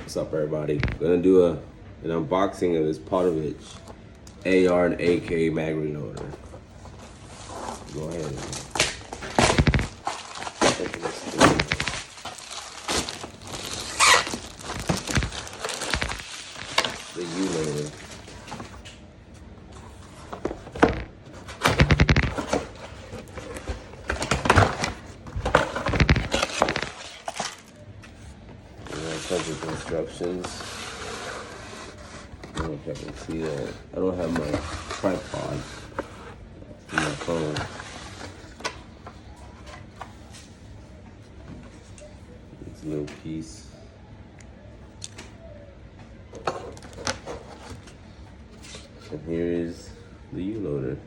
What's up, everybody? Gonna do an unboxing of this Podavach AR and AK mag reloader. Go ahead and open this thing. The U-Loader. Bunch of instructions. I don't know if I can see that. I don't have my tripod in my phone. It's a little piece. And here is the U-Loader.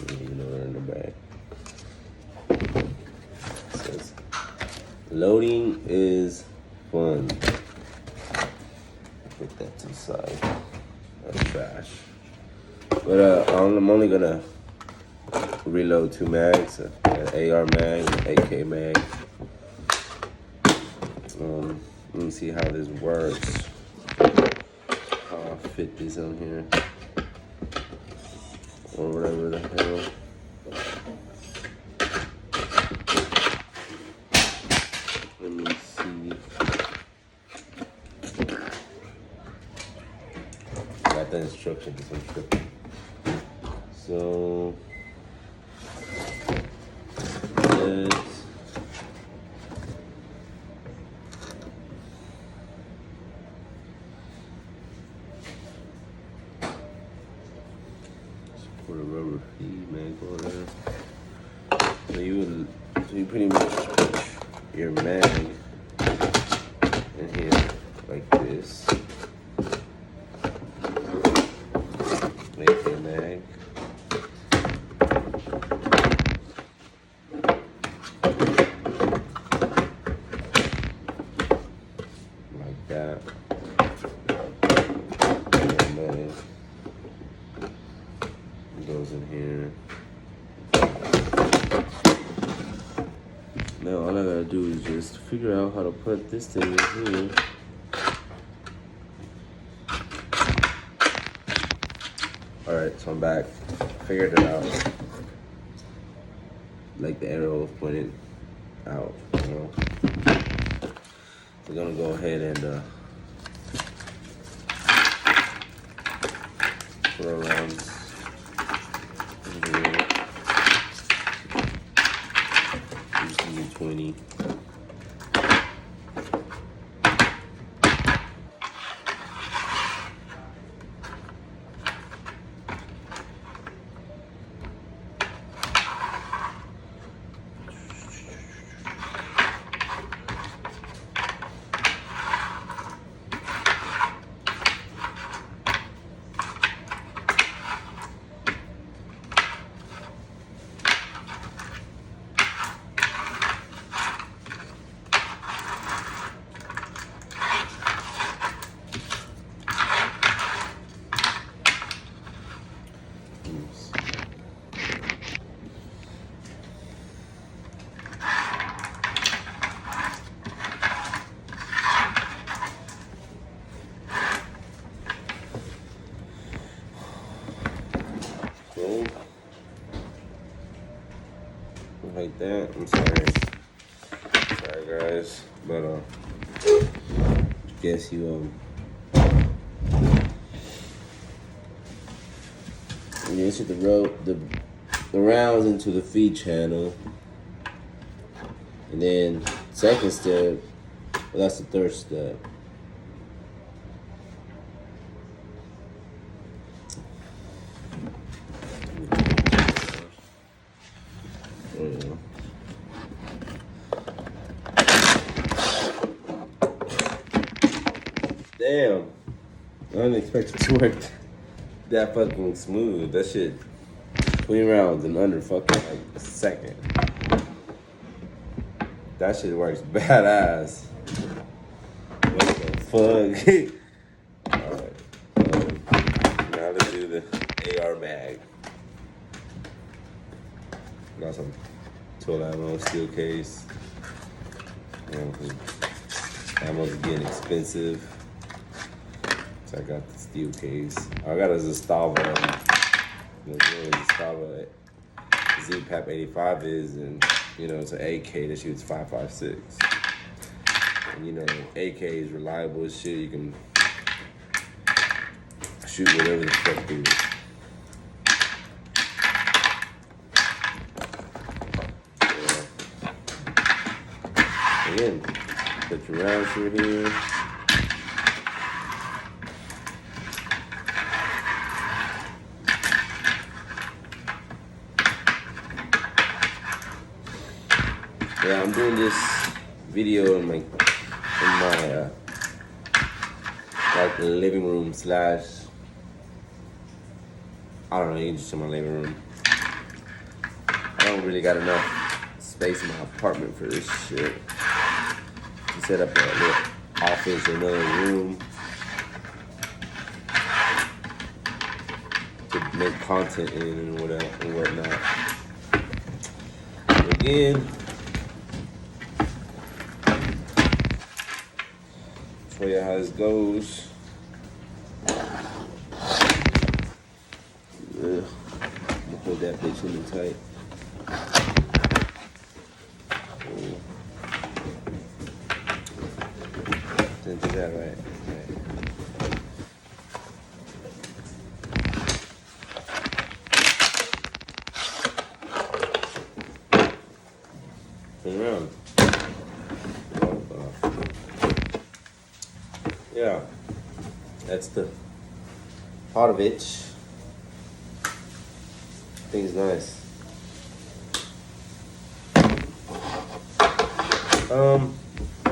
The U-Loader in the back. Loading is fun. Put that to the side. That's trash. But I'm only gonna reload 2 mags, an AR mag, an AK mag. Let me see how this works. How I fit this on here, or whatever the hell. Let me see. Got the instructions. So let's put a rubber feed mag on there. So you pretty much put your mag in here like this. Make your mag. Like that. And then it goes in here. Now all I gotta do is just figure out how to put this thing in here. Alright, so I'm back. Figured it out. Like the arrow pointed out, you know. We're gonna go ahead and put our rounds in here. Just need 20. Like that. I'm sorry guys, but guess you insert the rounds into the feed channel, and then second step, well, that's the third step. Damn, I didn't expect it to work that fucking smooth. That shit, 20 rounds in under fucking like a second. That shit works badass. What the fuck? Alright, now let's do the AR mag. Got some tool ammo, steel case. You know, 'cause ammo's getting expensive. So I got the steel case. I got a Zastava. You know what Zastava Z-Pap 85 is, and you know it's an AK that shoots 5.56. And you know AK is reliable as shit. You can shoot whatever the fuck through it. Again, put your rounds through here. Yeah, I'm doing this video in my like living room slash, I don't know, you can just in my living room. I don't really got enough space in my apartment for this shit. To set up a little office or another room to make content in and whatnot. But again, show you how this goes. I'm gonna hold that bitch in tight. Didn't do that right. Turn around. Yeah, that's the Podavach. Thing's nice.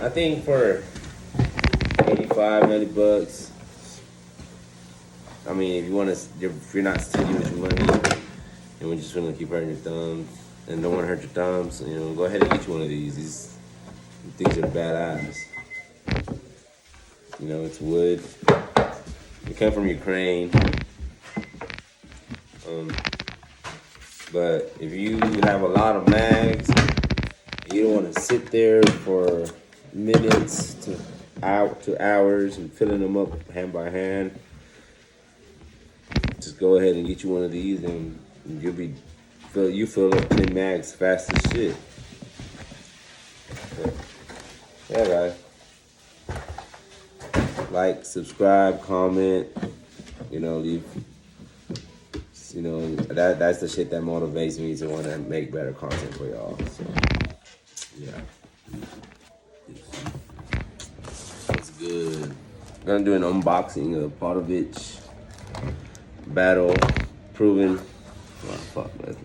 I think for 85, 90 bucks. I mean, if you're not stingy with your money, and we just want to keep hurting your thumbs and don't want to hurt your thumbs, you know, go ahead and get you one of these. These things are badass. You know, it's wood. It came from Ukraine. But if you have a lot of mags, you don't want to sit there for minutes to hours and filling them up hand by hand. Just go ahead and get you one of these, and you fill up 10 mags fast as shit. But, yeah, guys. Like, subscribe, comment. You know, leave. You know, that's the shit that motivates me to want to make better content for y'all. So, yeah. That's good. I'm gonna do an unboxing of Podavach Battle Proven. Oh, fuck, man.